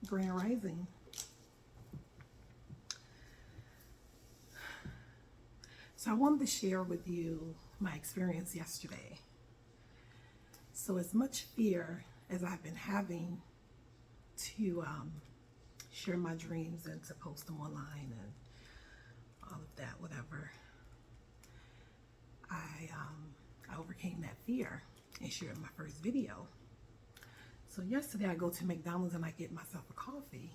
Grand Rising. So I wanted to share with you my experience yesterday. So as much fear as I've been having to share my dreams and to post them online and all of that, whatever, I overcame that fear and shared my first video. So yesterday I go to McDonald's and I get myself a coffee.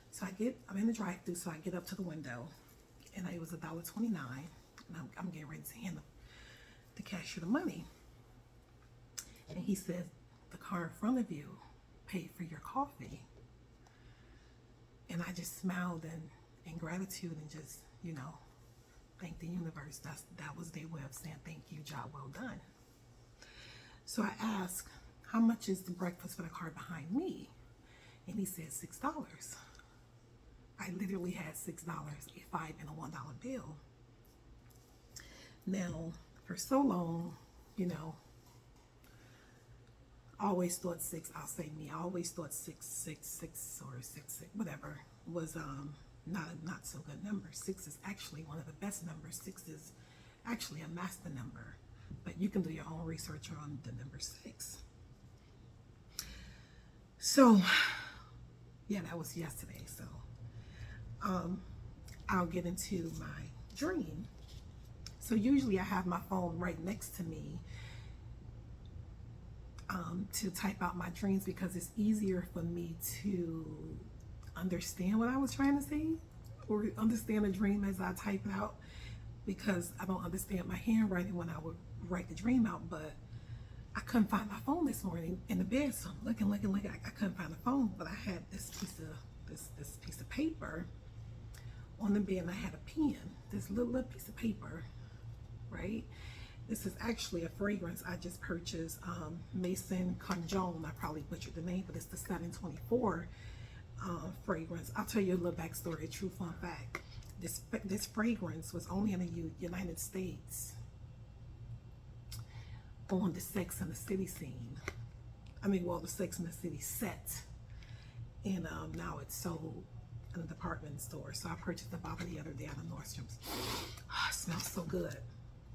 So I'm in the drive-thru, so I get up to the window, and it was $1.29, and I'm getting ready to hand the cashier the money. And he said, the car in front of you paid for your coffee. And I just smiled in gratitude and just, thank the universe. That was their way of saying thank you, job well done. So I asked, how much is the breakfast for the car behind me? And he said $6. I literally had $6, a $5 and a $1 bill. Now, for so long, I always thought six, I'll say me, I always thought 666 or 66, whatever, was not so good number. 6 is actually one of the best numbers. 6 is actually a master number, but you can do your own research on the number 6. So, yeah, that was yesterday. So, I'll get into my dream. So usually I have my phone right next to me to type out my dreams, because it's easier for me to understand what I was trying to say or understand the dream as I type it out, because I don't understand my handwriting when I would write the dream out. But I couldn't find my phone this morning in the bed, so I'm looking. I couldn't find the phone, but I had this piece of paper on the bed, and I had a pen, this little piece of paper, right? This is actually a fragrance I just purchased, Maison Conjon. I probably butchered the name, but it's the 724 fragrance. I'll tell you a little backstory, a true fun fact. This fragrance was only in the United States on the Sex and the City scene. The Sex and the City set. And now it's sold in a department store. So I purchased a bottle the other day out of Nordstroms. Oh, it smells so good.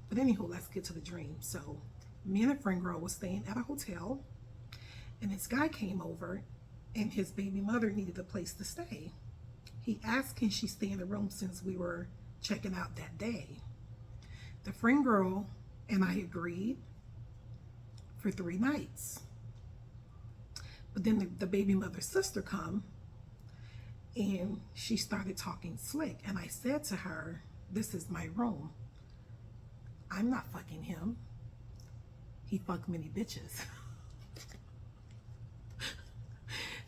But anywho, let's get to the dream. So me and a friend girl was staying at a hotel, and this guy came over, and his baby mother needed a place to stay. He asked, can she stay in the room since we were checking out that day? The friend girl and I agreed for 3 nights. But then the baby mother's sister come, and she started talking slick. And I said to her, this is my room. I'm not fucking him. He fucked many bitches.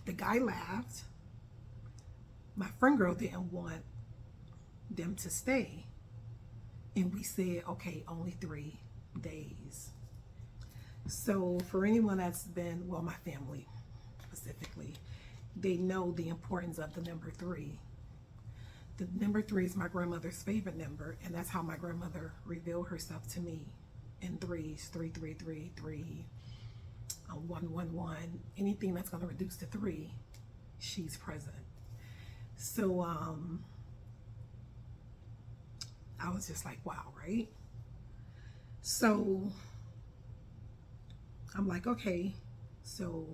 The guy laughed. My friend girl didn't want them to stay. And we said, okay, only 3 days. So for anyone that's been, well, my family specifically, they know the importance of the number 3. The number 3 is my grandmother's favorite number, and that's how my grandmother revealed herself to me in 3s, 3, 3, 3, 3, 1, 1, 1. Anything that's going to reduce to 3, she's present. So I was just like, wow, right? So I'm like, okay. So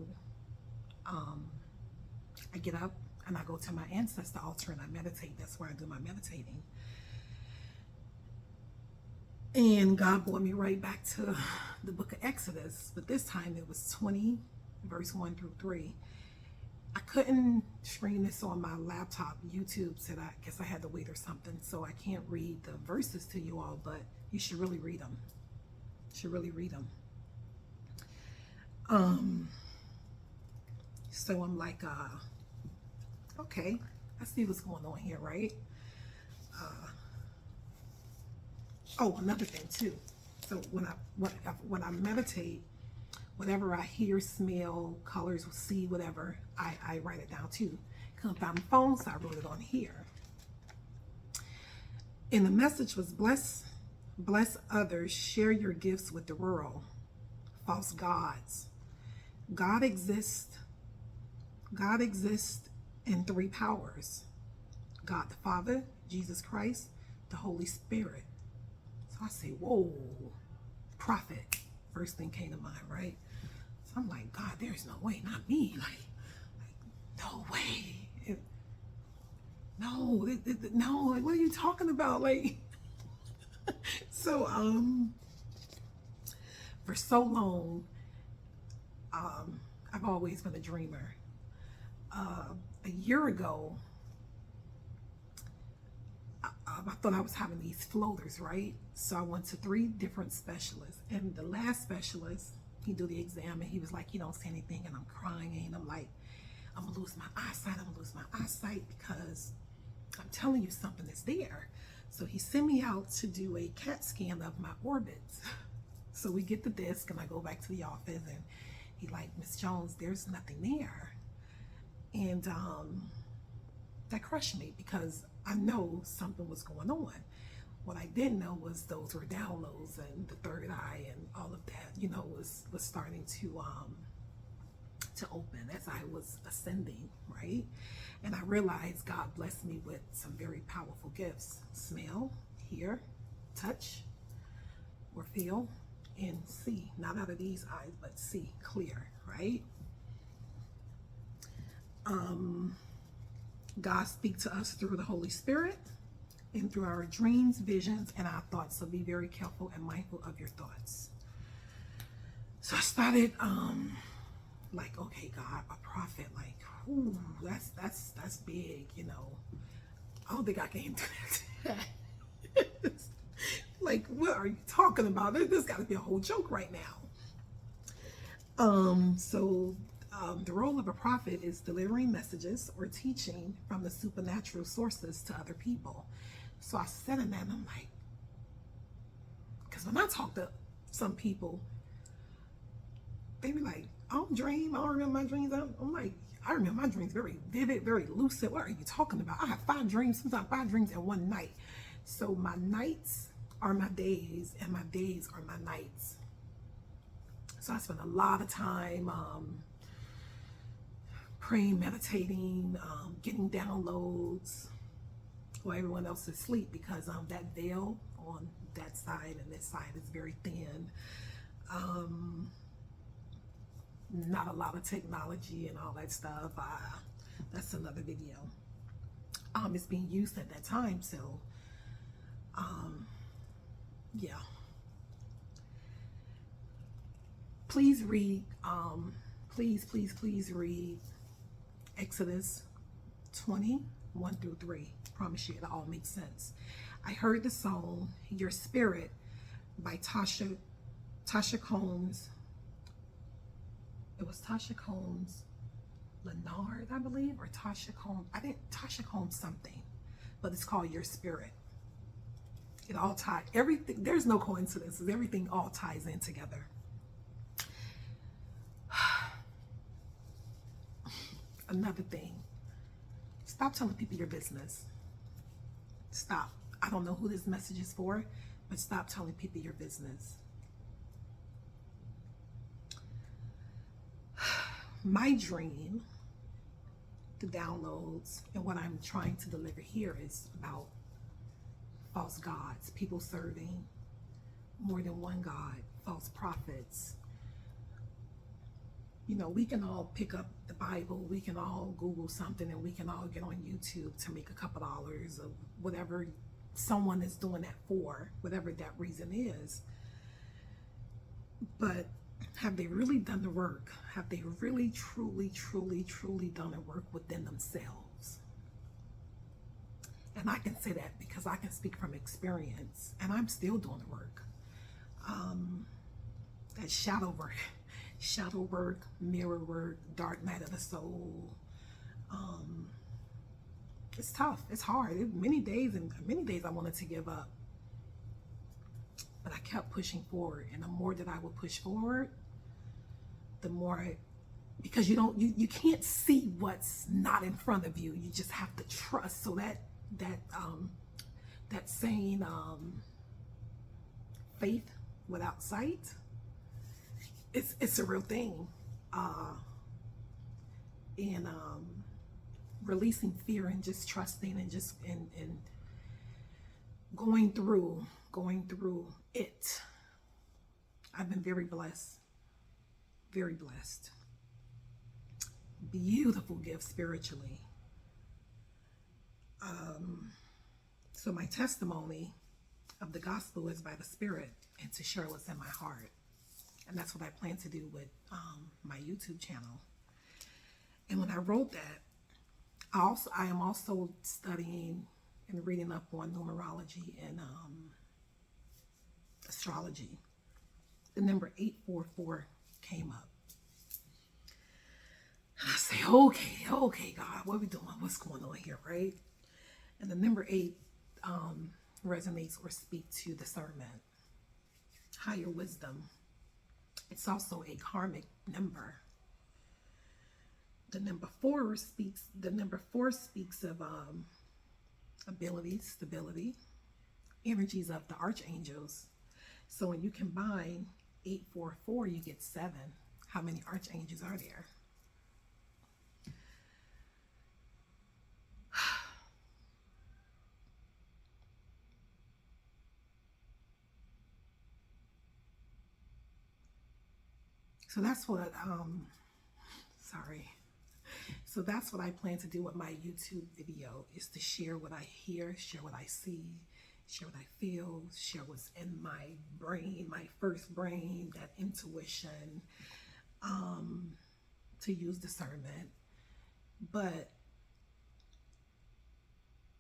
I get up and I go to my ancestor altar and I meditate. That's where I do my meditating. And God brought me right back to the book of Exodus, but this time it was 20, verse 1 through 3. I couldn't stream this on my laptop. YouTube said I guess I had to wait or something, so I can't read the verses to you all, but you should really read them. You should really read them. So I'm like, okay, I see what's going on here, right? Oh, another thing too. So when I meditate, whatever I hear, smell, colors, see, whatever, I write it down too. Couldn't find my phone, so I wrote it on here. And the message was, bless others, share your gifts with the world. False gods. God exists and three powers: God the Father, Jesus Christ, the Holy Spirit. So I say, whoa, prophet. First thing came to mind, right? So I'm like, God, there's no way, not me. Like no way. No, like, what are you talking about? Like, so, for so long, I've always been a dreamer. A year ago, I thought I was having these floaters, right? So I went to 3 different specialists, and the last specialist, he did the exam, and he was like, you don't see anything, and I'm crying, and I'm like, I'm gonna lose my eyesight because I'm telling you something is there. So he sent me out to do a CAT scan of my orbits. So we get the disc, and I go back to the office, and he like, Miss Jones, there's nothing there. And that crushed me because I know something was going on. What I didn't know was those were downloads, and the third eye and all of that, you know, was starting to open as I was ascending, right? And I realized God blessed me with some very powerful gifts: smell, hear, touch, or feel, and see. Not out of these eyes, but see clear, right? God speaks to us through the Holy Spirit and through our dreams, visions, and our thoughts. So be very careful and mindful of your thoughts. So I started like, okay, God, a prophet, like, ooh, that's big, you know. I don't think I can do that. Like, what are you talking about? This got to be a whole joke right now. The role of a prophet is delivering messages or teaching from the supernatural sources to other people. So I said in that, and I'm like, because when I talk to some people, they be like, I don't dream, I don't remember my dreams. I'm like, I remember my dreams very vivid, very lucid. What are you talking about? I have 5 dreams, sometimes 5 dreams in one night. So my nights are my days, and my days are my nights. So I spend a lot of time praying, meditating, getting downloads while everyone else is asleep, because that veil on that side and this side is very thin. Not a lot of technology and all that stuff. That's another video. It's being used at that time, so yeah. Please read, please read Exodus 20:1-3. Promise you, it all makes sense. I heard the song "Your Spirit" by Tasha Combs. It was Tasha Combs Leonard, I believe, or Tasha Combs something, but it's called "Your Spirit." It all ties, everything, there's no coincidences, everything all ties in together. Another thing, stop telling people your business. Stop. I don't know who this message is for, but stop telling people your business. My dream, the downloads, and what I'm trying to deliver here is about false gods, people serving more than one God, false prophets. You know, we can all pick up the Bible, we can all Google something, and we can all get on YouTube to make a couple dollars of whatever someone is doing that for, whatever that reason is. But have they really done the work? Have they really, truly done the work within themselves? And I can say that because I can speak from experience, and I'm still doing the work. That shadow work, mirror work, dark night of the soul. It's tough. It's hard. Many days I wanted to give up, but I kept pushing forward. And the more that I would push forward, the more, because you can't see what's not in front of you. You just have to trust. So that saying, faith without sight, it's a real thing. And releasing fear and just trusting and just and going through it. I've been very blessed, very blessed. Beautiful gift spiritually. So my testimony of the gospel is by the Spirit and to share what's in my heart. And that's what I plan to do with my YouTube channel. And when I wrote that, I am also studying and reading up on numerology and astrology. The number 844 came up. And I say, okay, God, what are we doing? What's going on here, right? And the number 8 resonates or speaks to discernment, higher wisdom. It's also a karmic number. The number 4 speaks of ability, stability, energies of the archangels. So when you combine 844, you get 7. How many archangels are there? So that's what, So that's what I plan to do with my YouTube video, is to share what I hear, share what I see, share what I feel, share what's in my brain, my first brain, that intuition, to use discernment. But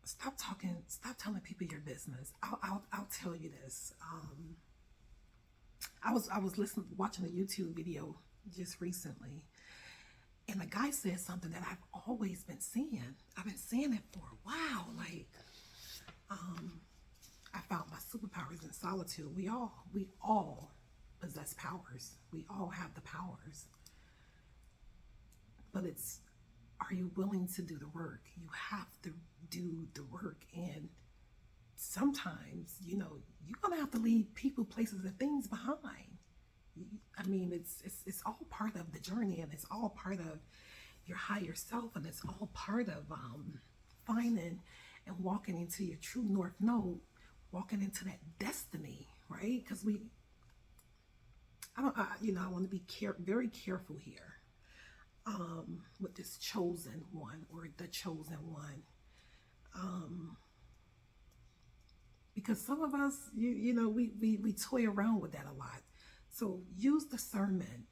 stop telling people your business. I'll tell you this. I was watching a YouTube video just recently, and a guy said something that I've always been seeing. I've been seeing it for a while. Like, I found my superpowers in solitude. We all possess powers. We all have the powers. But it's, are you willing to do the work? You have to do the work. And sometimes, you're gonna have to leave people, places, and things behind. I mean, it's all part of the journey, and it's all part of your higher self, and it's all part of finding and walking into your true north node, walking into that destiny, right? Because I want to be very careful here with this chosen one, or the chosen one. Because some of us, we toy around with that a lot. So use discernment.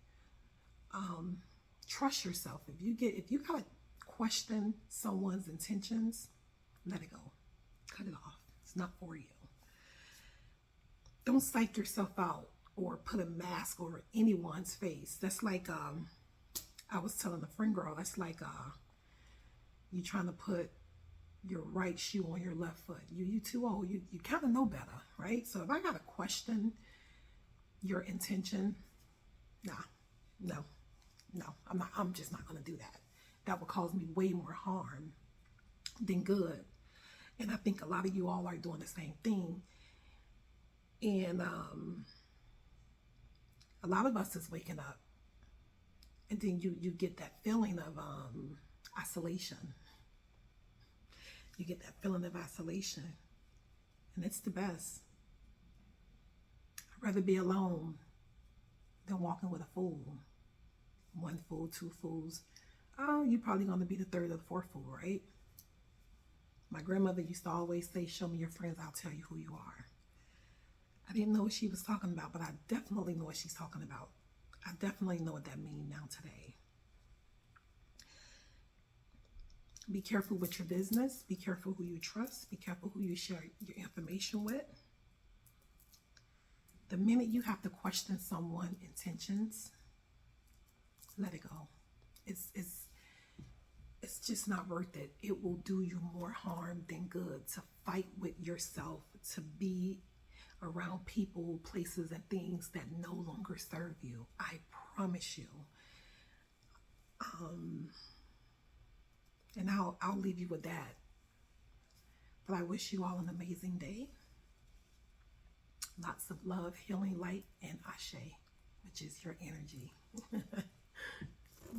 Trust yourself. If you gotta question someone's intentions, let it go. Cut it off. It's not for you. Don't psych yourself out or put a mask over anyone's face. That's like, I was telling a friend girl, that's like you trying to put your right shoe on your left foot. You too old. You kind of know better, right? So if I gotta question your intention, no, I'm just not gonna do that. That will cause me way more harm than good. And I think a lot of you all are doing the same thing. And a lot of us is waking up, and then you get that feeling of isolation. You get that feeling of isolation, and it's the best. I'd rather be alone than walking with a fool. 1 fool, 2 fools. Oh, you're probably going to be the 3rd or the 4th fool, right? My grandmother used to always say, show me your friends, I'll tell you who you are. I didn't know what she was talking about, but I definitely know what she's talking about. I definitely know what that means now today. Be careful with your business. Be careful who you trust. Be careful who you share your information with. The minute you have to question someone's intentions, let it go. It's just not worth it. It will do you more harm than good to fight with yourself, to be around people, places, and things that no longer serve you. I promise you. And I'll leave you with that. But I wish you all an amazing day. Lots of love, healing, light, and ashe, which is your energy.